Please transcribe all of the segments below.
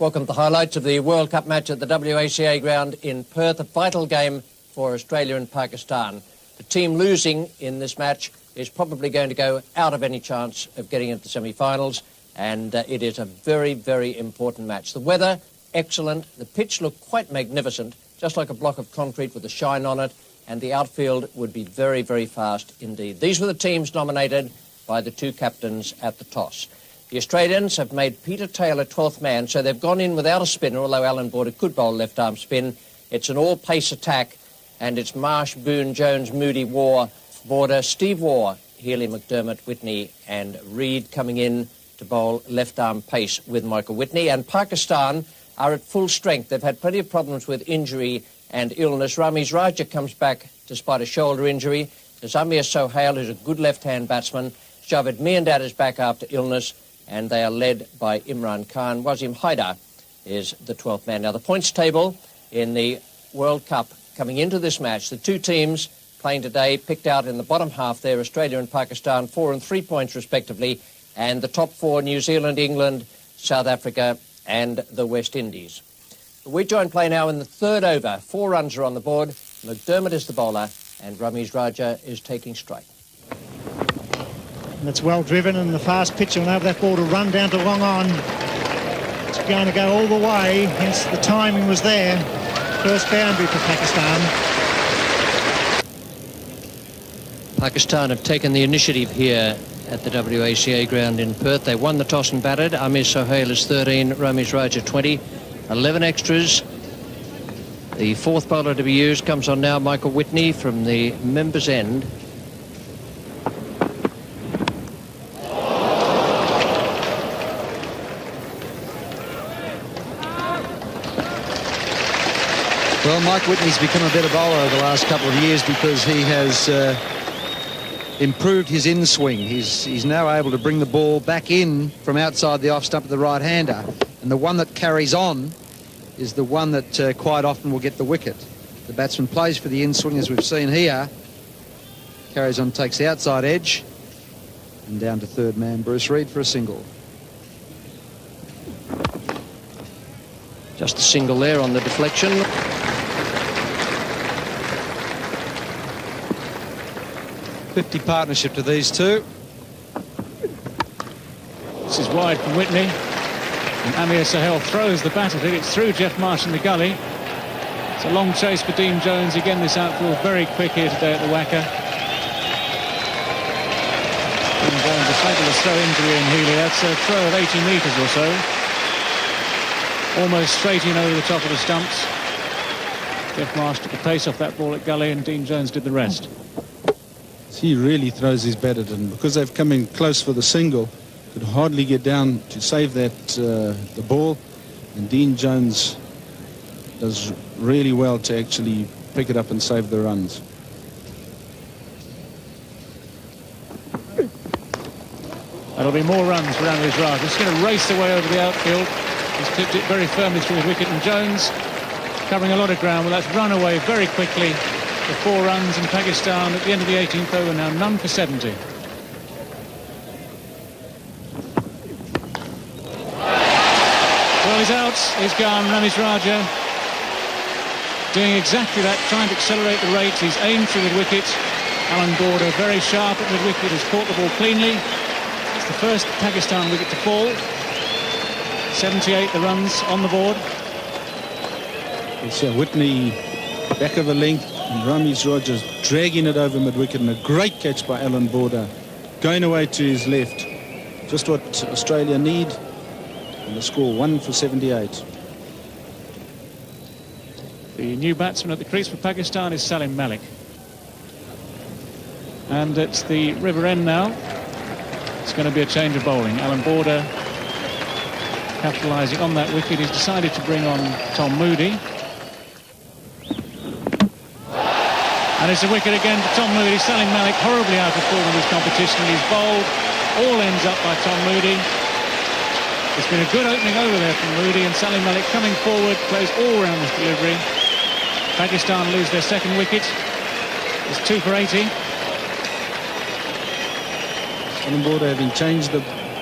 Welcome to the highlights of the World Cup match at the WACA ground in Perth, a vital game for Australia and Pakistan. The team losing in this match is probably going to go out of any chance of getting into the semi-finals, and it is a very, very important match. The weather, excellent. The pitch looked quite magnificent, just like a block of concrete with a shine on it, and the outfield would be very, very fast indeed. These were the teams nominated by the two captains at the toss. The Australians have made Peter Taylor 12th man, so they've gone in without a spinner, although Alan Border could bowl left-arm spin. It's an all-pace attack, and it's Marsh, Boone, Jones, Moody, Waugh, Border, Steve Waugh, Healy, McDermott, Whitney and Reid coming in to bowl left-arm pace with Michael Whitney. And Pakistan are at full strength. They've had plenty of problems with injury and illness. Ramiz Raja comes back despite a shoulder injury. There's Amir Sohail, who's a good left-hand batsman. Javed Miandad is back after illness, and they are led by Imran Khan. Wasim Haidar is the 12th man. Now, the points table in the World Cup coming into this match, the two teams playing today picked out in the bottom half there, Australia and Pakistan, 4 and 3 points respectively, and the top four, New Zealand, England, South Africa and the West Indies. We join play now in the third over. 4 runs are on the board. McDermott is the bowler, and Ramiz Raja is taking strike. That's well driven, and the fast pitch will have that ball to run down to long on. It's going to go all the way, hence the timing was there. First boundary for Pakistan. Pakistan have taken the initiative here at the WACA ground in Perth. They won the toss and batted. Amir Sohail is 13, Ramiz Raja 20, 11 extras. The fourth bowler to be used comes on now, Michael Whitney from the members' end. Well, Mike Whitney's become a better bowler over the last couple of years because he has improved his in-swing. He's now able to bring the ball back in from outside the off-stump of the right-hander. And the one that carries on is the one that quite often will get the wicket. The batsman plays for the in-swing, as we've seen here. Carries on, takes the outside edge. And down to third man, Bruce Reid for a single. Just a single there on the deflection. '50 partnership to these two. This is wide from Whitney, and Amir Sohail throws the bat at it. It's through Jeff Marsh in the gully. It's a long chase for Dean Jones. Again, this outfield very quick here today at the WACA. Dean Jones, a fabulous throw injury in Healy. That's a throw of 80 metres or so. Almost straight in over the top of the stumps. Jeff Marsh took the pace off that ball at gully, and Dean Jones did the rest. He really throws his bat at it, and because they've come in close for the single, could hardly get down to save that the ball, and Dean Jones does really well to actually pick it up and save the runs. That'll be more runs for Ramiz Raja. He's going to race away over the outfield. He's clipped it very firmly through his wicket, and Jones covering a lot of ground. Well, that's run away very quickly. The 4 runs in Pakistan at the end of the 18th over, now none for 70. Well, he's out, he's gone, Ramiz Raja doing exactly that, trying to accelerate the rate. He's aimed through the wicket. Alan Border very sharp at the wicket, has caught the ball cleanly. It's the first Pakistan wicket to fall. 78 the runs on the board. It's Whitney back of a length, and Ramiz Raja dragging it over mid-wicket, and a great catch by Alan Border, going away to his left. Just what Australia need, and the score 1 for 78. The new batsman at the crease for Pakistan is Salim Malik. And it's the river end now. It's going to be a change of bowling. Alan Border capitalising on that wicket. He's decided to bring on Tom Moody. And it's a wicket again for Tom Moody. Salim Malik horribly out of form in this competition. He's bowled. All ends up by Tom Moody. It's been a good opening over there from Moody, and Salim Malik coming forward, plays all round this delivery. Pakistan lose their second wicket. It's 2 for 80. Alan Border having changed the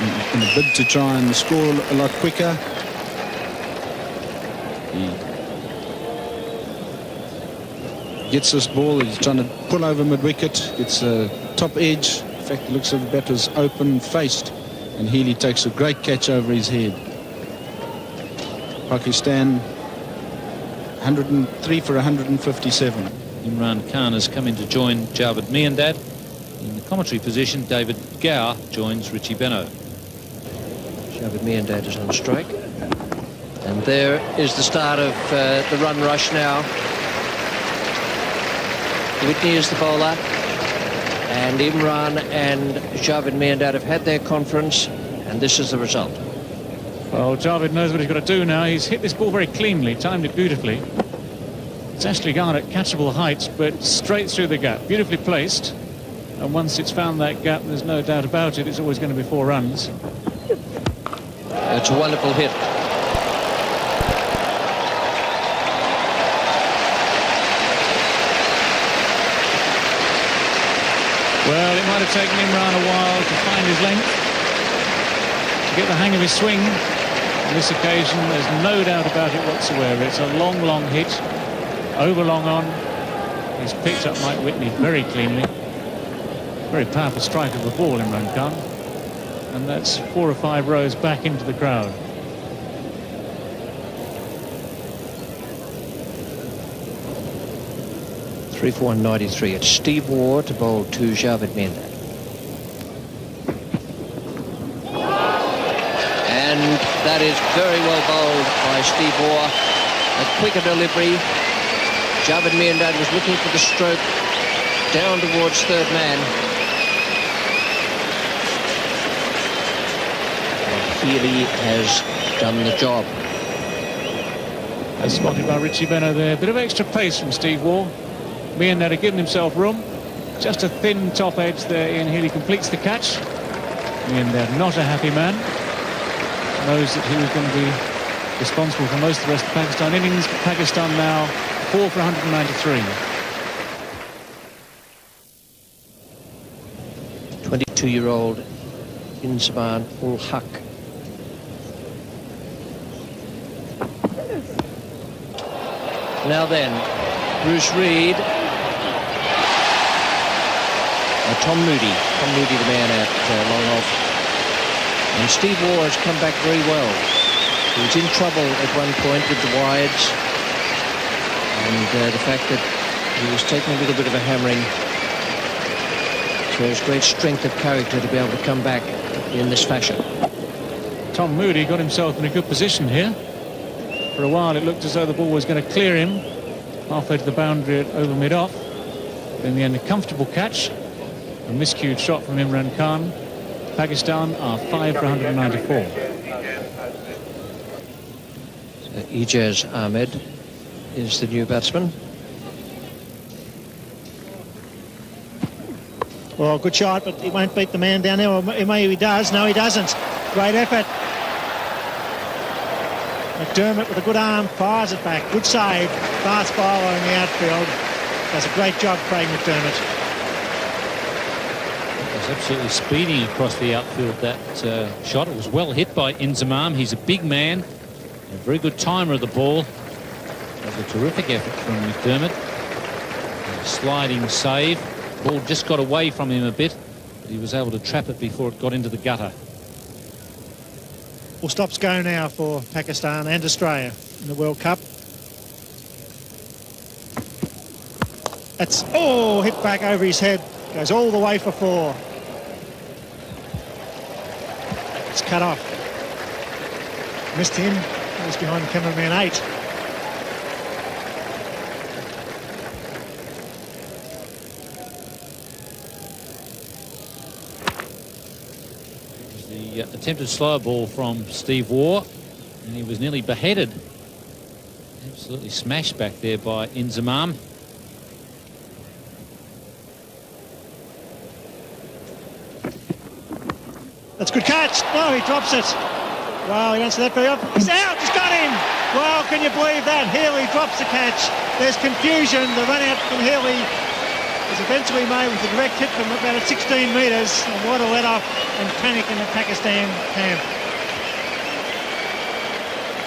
in a bid to try and score a lot quicker. He gets this ball, he's trying to pull over mid-wicket, gets a top edge. In fact, it looks like the batter's open-faced, and Healy takes a great catch over his head. Pakistan 103 for 157. Imran Khan has come in to join Javed Miandad. In the commentary position, David Gower joins Richie Benaud. Javed Miandad is on strike. And there is the start of the run rush now. Whitney is the bowler. And Imran and Javed Miandad have had their conference. And this is the result. Well, Javed knows what he's got to do now. He's hit this ball very cleanly, timed it beautifully. It's actually gone at catchable heights, but straight through the gap. Beautifully placed. And once it's found that gap, there's no doubt about it, it's always going to be 4 runs. It's a wonderful hit. Well, it might have taken Imran a while to find his length, to get the hang of his swing. On this occasion, there's no doubt about it whatsoever. It's a long, long hit, over long on. He's picked up Mike Whitney very cleanly. Very powerful strike of the ball, Imran Khan. And that's 4 or 5 rows back into the crowd. Three for 193. It's Steve Waugh to bowl to Javed Miandad. And that is very well bowled by Steve Waugh. A quicker delivery. Javed Miandad was looking for the stroke down towards third man. And Healy has done the job. As spotted by Richie Benaud there. Bit of extra pace from Steve Waugh. Miandad had given himself room. Just a thin top edge there. Ian Healy completes the catch. Miandad not a happy man. Knows that he was going to be responsible for most of the rest of the Pakistan innings. Pakistan now 4 for 193. 22-year-old Inzamam ul Haq. Now then, Bruce Reid. Tom Moody the man at long off. And Steve Waugh has come back very well. He was in trouble at one point with the wides. And the fact that he was taking a little bit of a hammering shows great strength of character to be able to come back in this fashion. Tom Moody got himself in a good position here. For a while it looked as though the ball was going to clear him halfway to the boundary over mid-off. But in the end, a comfortable catch. A miscued shot from Imran Khan. Pakistan are 5 for 194. So Ijaz Ahmed is the new batsman. Well, good shot, but he won't beat the man down there. Or maybe he does. No, he doesn't. Great effort. McDermott with a good arm fires it back. Good save. Fast bowler in the outfield. Does a great job, Craig McDermott. It was absolutely speeding across the outfield, that shot. It was well hit by Inzamam. He's a big man. A very good timer of the ball. That was a terrific effort from McDermott. A sliding save. Ball just got away from him a bit, but he was able to trap it before it got into the gutter. Full stops go now for Pakistan and Australia in the World Cup. That's, oh, hit back over his head. Goes all the way for 4. It's cut off. Missed him. He was behind cameraman 8. The attempted slower ball from Steve Waugh, and he was nearly beheaded. Absolutely smashed back there by Inzamam. That's a good catch. No, he drops it. Well, he don't see that very often. He's out. He's got him. Well, can you believe that? Healy drops the catch. There's confusion. The run out from Healy was eventually made with a direct hit from about 16 metres, and what a let-off and panic in the Pakistan camp.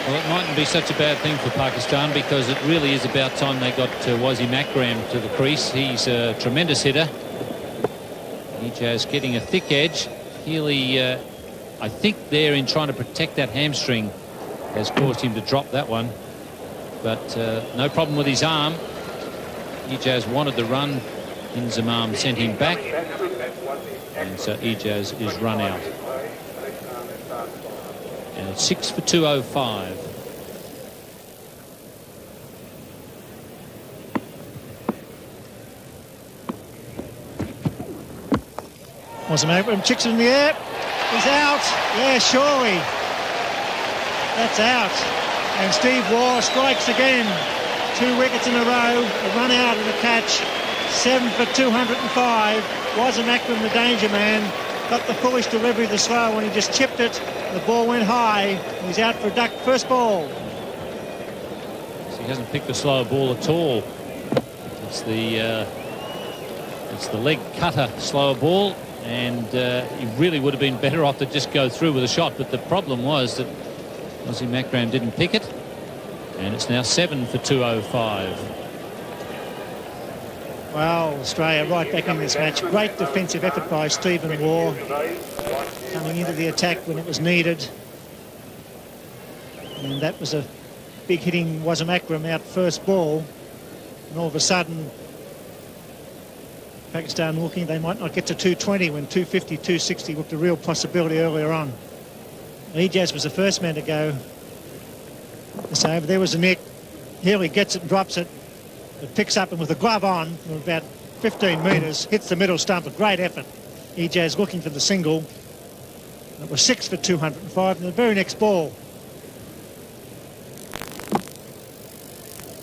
Well, it mightn't be such a bad thing for Pakistan, because it really is about time they got Wasim Akram to the crease. He's a tremendous hitter. Ijaz getting a thick edge. Healy, I think there in trying to protect that hamstring, has caused him to drop that one. But no problem with his arm. Ijaz wanted the run. Inzamam sent him back. And so Ijaz is run out. And it's 6 for 205. Wasim Akram chicks it in the air. He's out. Yeah, surely. That's out. And Steve Waugh strikes again. 2 wickets in a row. A run out and a catch. 7 for 205. Wasim Akram, the danger man, got the foolish delivery of the slow when he just chipped it. The ball went high. He's out for a duck. First ball. So he hasn't picked a slower ball at all. It's the leg cutter slower ball, and he really would have been better off to just go through with a shot. But the problem was that Wasim Akram didn't pick it, and it's now 7 for 205. Well, Australia right back in this match. Great defensive effort by Stephen Waugh, coming into the attack when it was needed. And that was a big hitting Wasim Akram out first ball. And all of a sudden, Pakistan looking they might not get to 220 when 250, 260 looked a real possibility earlier on. Ijaz was the first man to go. So there was a nick. Healy gets it and drops it. It picks up and with a glove on from about 15 metres, hits the middle stump. A great effort. Ijaz looking for the single. It was 6 for 205 and the very next ball.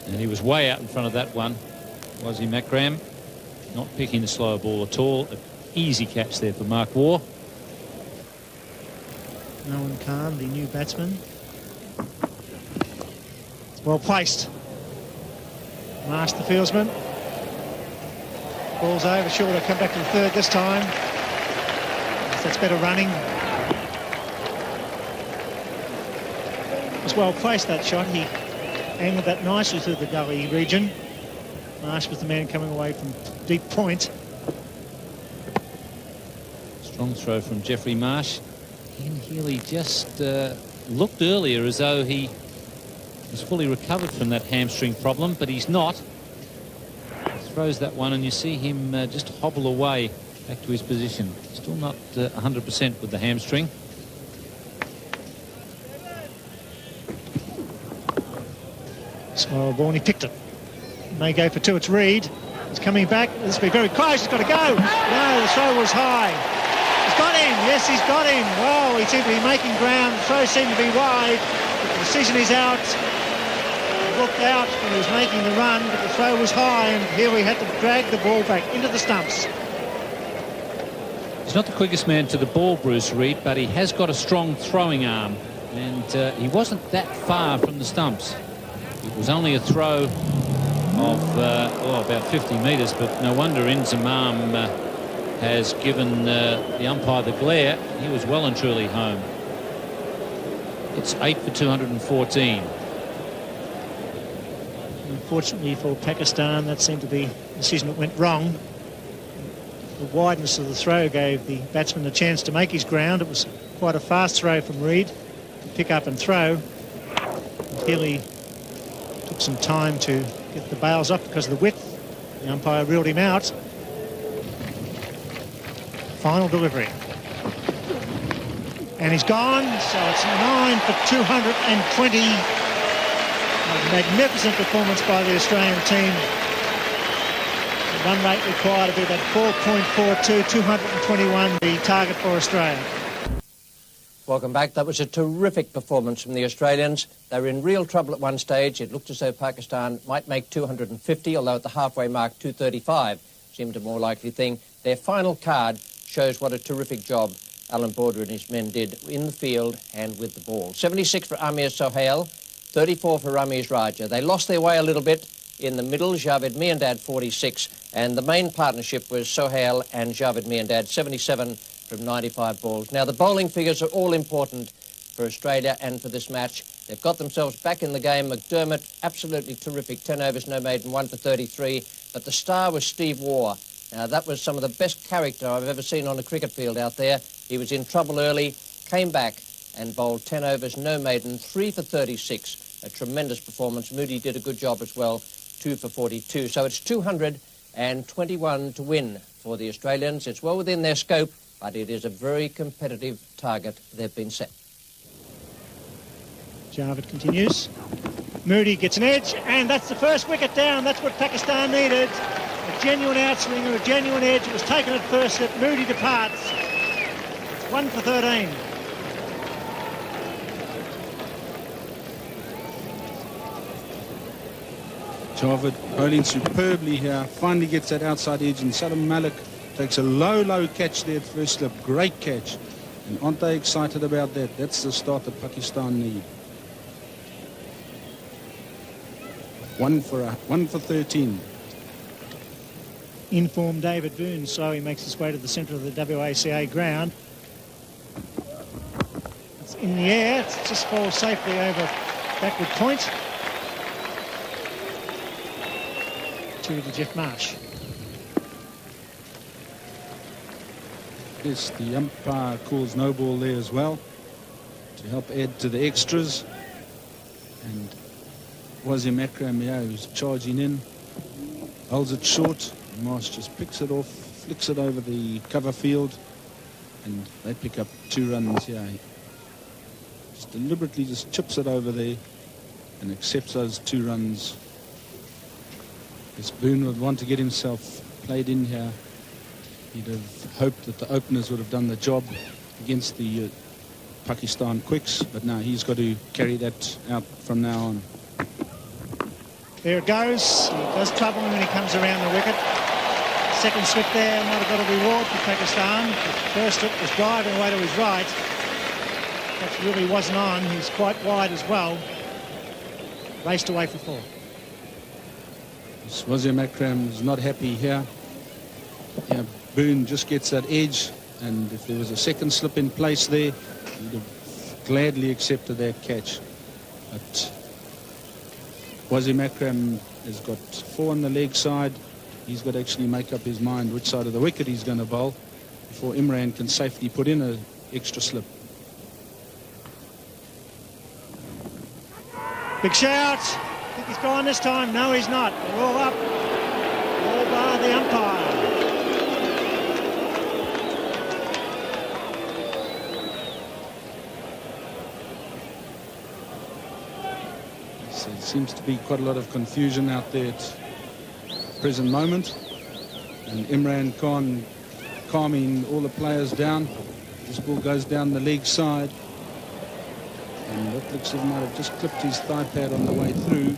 And he was way out in front of that one. Wasim Akram not picking the slower ball at all. An easy catch there for Mark Waugh. Nolan Khan, the new batsman. It's well placed. Marsh, the fieldsman. Ball's over, short. Come back to the third this time. That's better running. It was well placed, that shot. He angled that nicely through the gully region. Marsh was the man coming away from deep point. Strong throw from Jeffrey Marsh. Ian Healy just looked earlier as though he was fully recovered from that hamstring problem, but he's not. He throws that one and you see him just hobble away back to his position. Still not 100% with the hamstring. Slower ball and he picked it. May go for 2. It's Reid. He's coming back. This will be very close. He's got to go. No, the throw was high. He's got him. Yes, he's got him. Well, he seemed to be making ground. The throw seemed to be wide. But the decision is out. He looked out when he was making the run, but the throw was high, and here we had to drag the ball back into the stumps. He's not the quickest man to the ball, Bruce Reid, but he has got a strong throwing arm, and he wasn't that far from the stumps. It was only a throw of about 50 metres, but no wonder Inzamam has given the umpire the glare. He was well and truly home. It's 8 for 214. Unfortunately for Pakistan, that seemed to be a decision that went wrong. The wideness of the throw gave the batsman a chance to make his ground. It was quite a fast throw from Reid to pick up and throw. Healy took some time to get the bails off because of the width. The umpire reeled him out. Final delivery. And he's gone, so it's 9 for 220. A magnificent performance by the Australian team. The run rate required to be about 4.42, 221, the target for Australia. Welcome back. That was a terrific performance from the Australians. They were in real trouble at one stage. It looked as though Pakistan might make 250, although at the halfway mark 235 seemed a more likely thing. Their final card shows what a terrific job Alan Border and his men did in the field and with the ball. 76 for Amir Sohail, 34 for Ramiz Raja. They lost their way a little bit in the middle, Javed Miandad 46, and the main partnership was Sohail and Javed Miandad, 77 from 95 balls. Now, the bowling figures are all important for Australia and for this match. They've got themselves back in the game. McDermott, absolutely terrific, 10 overs, no maiden, 1 for 33. But the star was Steve Waugh. Now, that was some of the best character I've ever seen on a cricket field out there. He was in trouble early, came back and bowled 10 overs, no maiden, 3 for 36. A tremendous performance. Moody did a good job as well, 2 for 42. So it's 221 to win for the Australians. It's well within their scope, but it is a very competitive target they've been set. Javed continues. Moody gets an edge, and that's the first wicket down. That's what Pakistan needed. A genuine outswing or a genuine edge. It was taken at first slip. Moody departs. It's 1 for 13. Javed bowling superbly here. Finally gets that outside edge, and Salam Malik takes a low catch there at first slip. Great catch. And aren't they excited about that? That's the start that Pakistan need. 1 for 13. Informed David Boone slowly makes his way to the centre of the WACA ground. It's in the air. It just falls safely over backward point to the Jeff Marsh. Yes, the umpire calls no ball there as well to help add to the extras. And Wasim Akram, who's charging in, holds it short. Marsh just picks it off, flicks it over the cover field, and they pick up 2 runs here. Just deliberately just chips it over there and accepts those 2 runs. As Boone would want to get himself played in here, he'd have hoped that the openers would have done the job against the Pakistan quicks, but now he's got to carry that out from now on. There it goes. He does trouble him when he comes around the wicket. Second slip there might have got a reward for Pakistan. The first slip was driving away to his right. That really wasn't on. He's quite wide as well. Raced away for 4. Wasim Akram is not happy here. Yeah, Boone just gets that edge, and if there was a second slip in place there, he'd have gladly accepted that catch. But Wasim Akram has got 4 on the leg side. He's got to actually make up his mind which side of the wicket he's going to bowl before Imran can safely put in an extra slip. Big shout. I think he's gone this time. No, he's not. They're all up. All bar the umpire. So there seems to be quite a lot of confusion out there at the present moment. And Imran Khan calming all the players down. This ball goes down the leg side. And that looks as if he might have just clipped his thigh pad on the way through.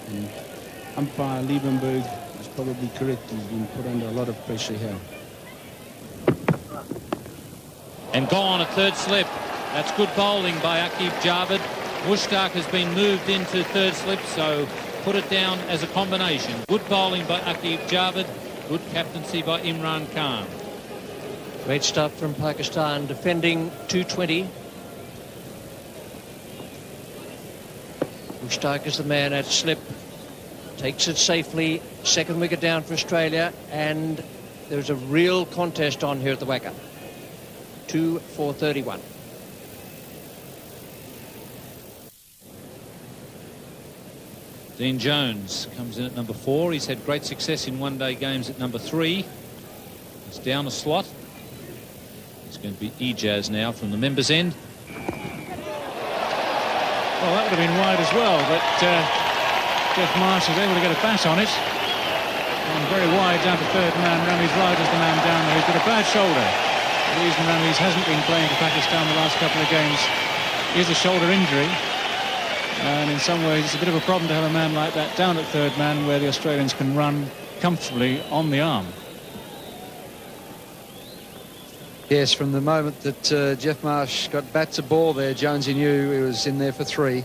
And umpire Liebenberg is probably correct. He's been put under a lot of pressure here. And gone at third slip. That's good bowling by Aqib Javed. Mushtaq has been moved into third slip, so put it down as a combination. Good bowling by Aqib Javed. Good captaincy by Imran Khan. Great start from Pakistan, defending 220. Mushtaq is the man at slip, takes it safely, second wicket down for Australia, and there's a real contest on here at the Wacker. 2 for 31. Dean Jones comes in at number 4. He's had great success in one-day games at number 3. He's down a slot. It's going to be Ijaz now from the members' end. Well, that would have been wide as well, but Jeff Marsh was able to get a bat on it. And very wide down to third man. Rami's right as the man down there. He's got a bad shoulder. The reason Rami's hasn't been playing for Pakistan the last couple of games is a shoulder injury. And in some ways, it's a bit of a problem to have a man like that down at third man where the Australians can run comfortably on the arm. Yes, from the moment that Jeff Marsh got bat to ball there, Jonesy knew he was in there for 3.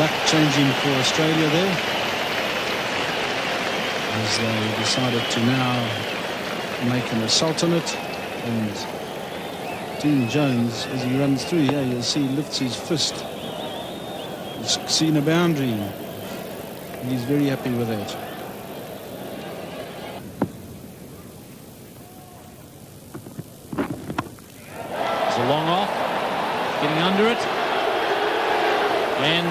luck changing for Australia there, as they decided to now make an assault on it. And Dean Jones, as he runs through here, you'll see he lifts his fist. He's seen a boundary. He's very happy with that. It's a long off, getting under it. And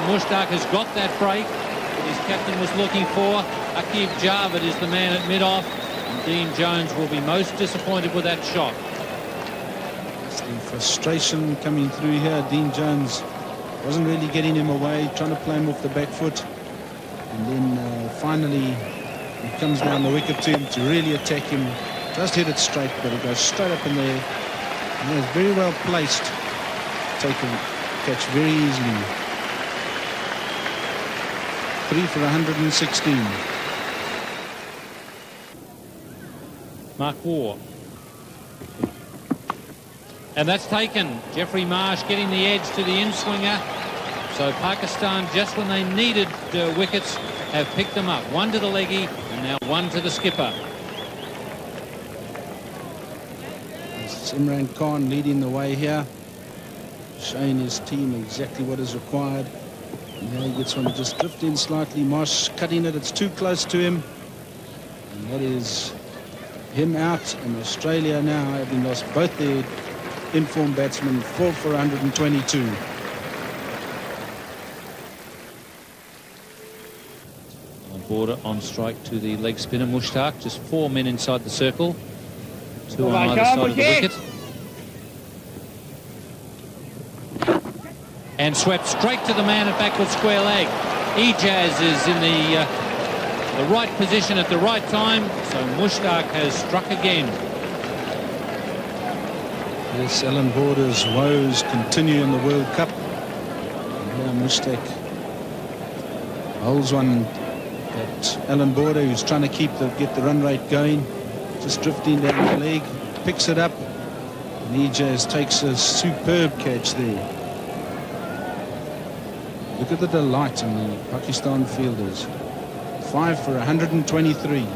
Mushtaq has got that break that his captain was looking for. Aqib Javed is the man at mid-off. And Dean Jones will be most disappointed with that shot. It's the frustration coming through here. Dean Jones wasn't really getting him away, trying to play him off the back foot. And then finally he comes down the wicket to him to really attack him. Just hit it straight, but it goes straight up in there. And it's very well placed. Take a catch very easily. 3 for 116. Mark Waugh. And that's taken. Jeffrey Marsh getting the edge to the in-swinger. So Pakistan, just when they needed wickets, have picked them up. One to the leggy and now one to the skipper. It's Imran Khan leading the way here, showing his team exactly what is required. And now he gets one to just drift in slightly. Marsh cutting it. It's too close to him. And that is him out. And Australia now, having lost both their in-form batsmen, 4 for 122. Border on strike to the leg spinner Mushtaq. Just 4 men inside the circle. 2 on either side of the wicket. And swept straight to the man at backward square leg. Ijaz is in the right position at the right time. So Mushtaq has struck again. Yes, Alan Border's woes continue in the World Cup. And Mushtaq holds one at Alan Border, who's trying to get the run rate going. Just drifting down the leg, picks it up, and Ijaz takes a superb catch there. Look at the delight in the Pakistan fielders. 5 for 123.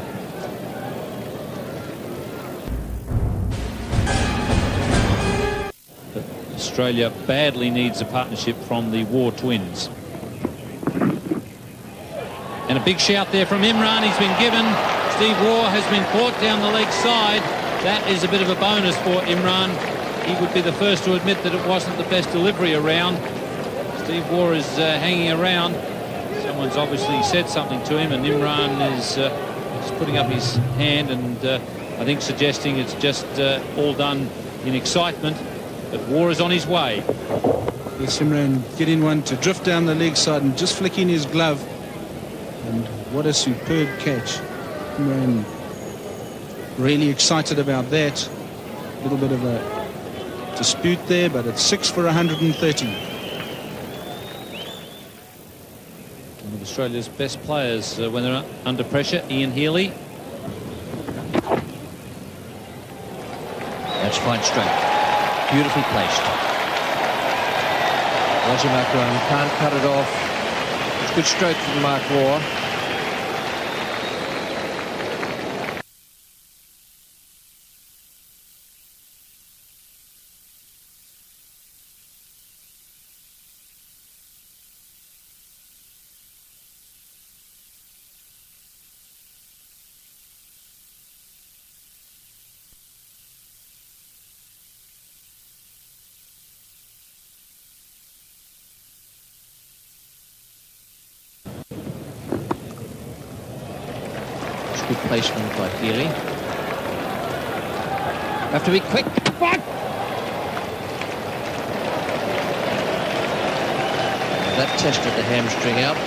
But Australia badly needs a partnership from the Waugh twins. And a big shout there from Imran. He's been given. Steve Waugh has been caught down the leg side. That is a bit of a bonus for Imran. He would be the first to admit that it wasn't the best delivery around. Steve Waugh is hanging around. Someone's obviously said something to him, and Imran is putting up his hand and I think suggesting it's just all done in excitement. But Waugh is on his way. Yes, Imran getting one to drift down the leg side and just flicking his glove. And what a superb catch. Imran really excited about that. A little bit of a dispute there, but it's 6 for 130. One of Australia's best players when they're under pressure, Ian Healy. That's fine stroke. Beautifully placed. Wasim Akram can't cut it off. It's good stroke from Mark Waugh. Good placement by Healy. Have to be quick. That tested the hamstring out.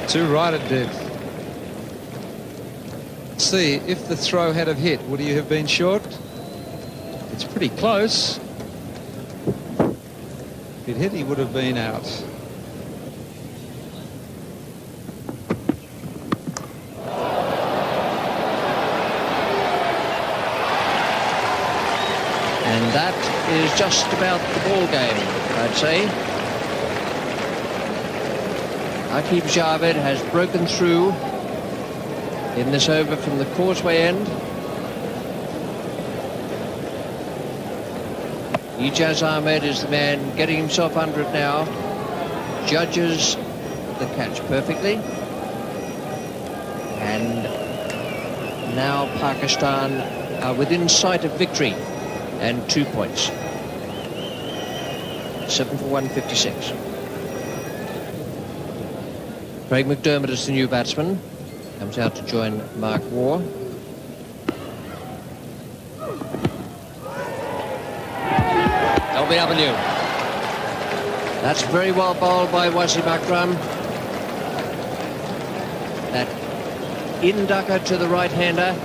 Too right it did. See, if the throw had have hit, would he have been short? It's pretty close. If it hit, he would have been out. And that is just about the ball game, I'd say. Aqib Javed has broken through in this over from the causeway end. Ijaz Ahmed is the man getting himself under it now. Judges the catch perfectly. And now Pakistan are within sight of victory and 2 points. 7 for 156. Craig McDermott is the new batsman. Comes out to join Mark Waugh. LBW. That's very well bowled by Wasim Akram. That in-ducker to the right-hander.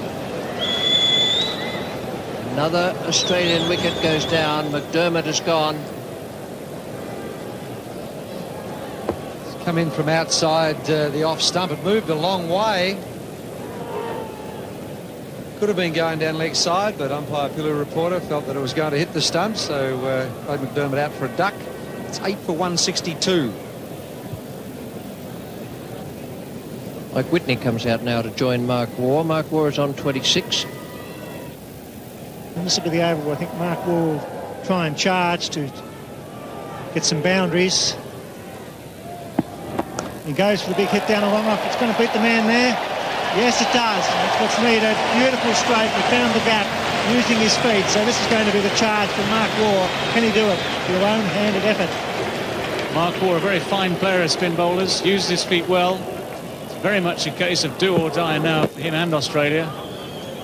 Another Australian wicket goes down. McDermott is gone. It's come in from outside the off stump. It moved a long way. Could have been going down leg side, but umpire Pillar Reporter felt that it was going to hit the stump, so played McDermott out for a duck. It's 8 for 162. Mike Whitney comes out now to join Mark Waugh. Mark Waugh is on 26. And this will be the over where I think Mark will try and charge to get some boundaries. He goes for the big hit down the long off. It's going to beat the man there. Yes, it does. That's what's needed. Beautiful straight. He found the gap using his feet. So this is going to be the charge for Mark Waugh. Can he do it? Your own-handed effort. Mark Waugh, a very fine player of spin bowlers, uses his feet well. It's very much a case of do or die now for him and Australia.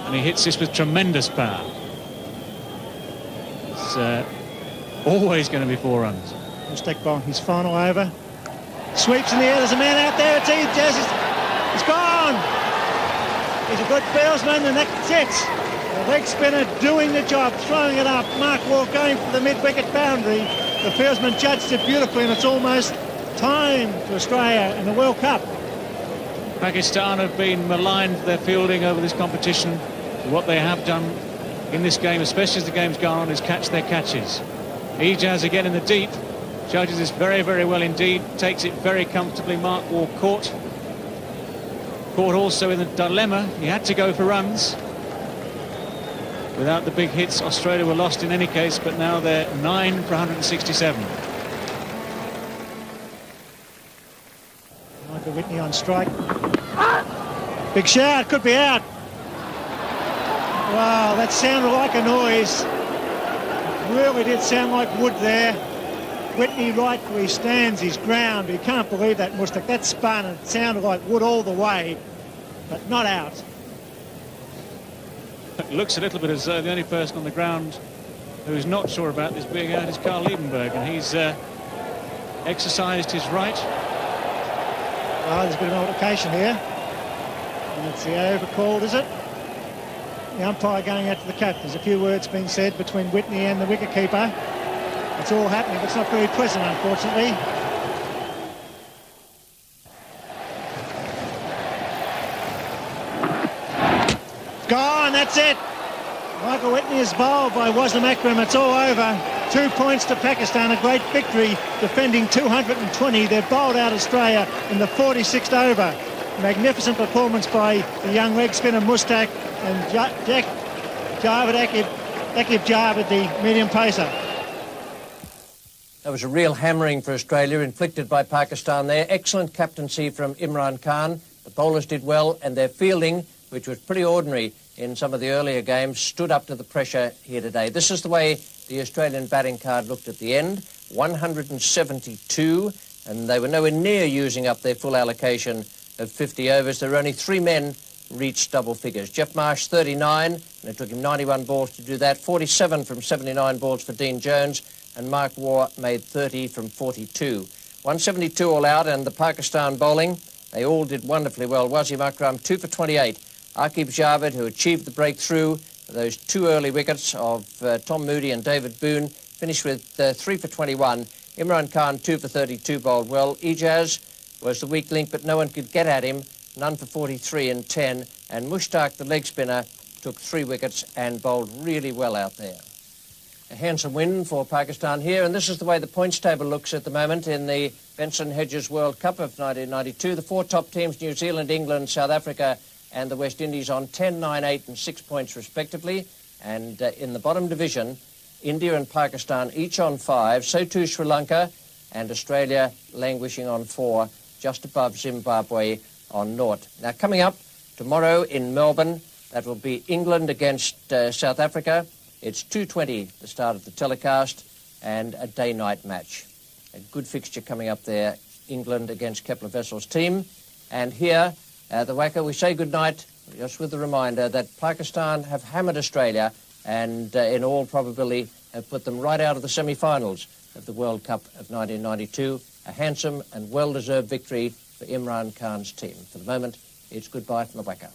And he hits this with tremendous power. It's always going to be 4 runs. Mushtaq bowling his final over. Sweeps in the air. There's a man out there. It's Ijaz. He's gone. He's a good fieldsman, and that's it. The leg spinner doing the job, throwing it up. Mark Waugh going for the mid-wicket boundary. The fieldsman judged it beautifully, and it's almost time for Australia in the World Cup. Pakistan have been maligned for their fielding over this competition. What they have done in this game, especially as the game's gone on, is catch their catches. Ijaz again in the deep. Judges this very, very well indeed. Takes it very comfortably. Mark Waugh caught also in the dilemma. He had to go for runs. Without the big hits, Australia were lost in any case, but now they're 9 for 167. Michael Whitney on strike. Big shout, could be out. Wow, that sounded like a noise. It really did sound like wood there. Whitney right where he stands his ground. You can't believe that, Mushtaq. That spun and it sounded like wood all the way, but not out. It looks a little bit as though the only person on the ground who's not sure about this being out is Carl Liebenberg, and he's exercised his right. Well, there's a bit of an altercation here. And it's the over called, is it? The umpire going out to the cut. There's a few words being said between Whitney and the wicketkeeper. It's all happening, but it's not very pleasant, unfortunately. Gone, that's it. Michael Whitney is bowled by Wasim Akram. It's all over. 2 points to Pakistan, a great victory, defending 220. They've bowled out Australia in the 46th over. Magnificent performance by the young leg spinner Mushtaq and Aqib Javed, the medium pacer. That was a real hammering for Australia inflicted by Pakistan there. Excellent captaincy from Imran Khan. The bowlers did well, and their fielding, which was pretty ordinary in some of the earlier games, stood up to the pressure here today. This is the way the Australian batting card looked at the end. 172, and they were nowhere near using up their full allocation of 50 overs. There were only 3 men reached double figures. Jeff Marsh, 39, and it took him 91 balls to do that. 47 from 79 balls for Dean Jones, and Mark Waugh made 30 from 42. 172 all out, and the Pakistan bowling, they all did wonderfully well. Wasim Akram, 2 for 28. Aqib Javed, who achieved the breakthrough, those 2 early wickets of Tom Moody and David Boone, finished with 3 for 21. Imran Khan, 2 for 32, bowled well. Ijaz was the weak link, but no one could get at him. None for 43 and 10. And Mushtaq, the leg spinner, took 3 wickets and bowled really well out there. A handsome win for Pakistan here, and this is the way the points table looks at the moment in the Benson Hedges World Cup of 1992. The four top teams, New Zealand, England, South Africa and the West Indies, on 10, 9, 8 and 6 points respectively. And in the bottom division, India and Pakistan each on 5, so too Sri Lanka, and Australia languishing on 4, just above Zimbabwe on 0. Now coming up tomorrow in Melbourne, that will be England against South Africa. It's 2:20, the start of the telecast, and a day-night match. A good fixture coming up there, England against Kepler Vessel's team. And here, the Wacker, we say goodnight, just with the reminder that Pakistan have hammered Australia and in all probability have put them right out of the semi-finals of the World Cup of 1992. A handsome and well-deserved victory for Imran Khan's team. For the moment, it's goodbye from the Wacker.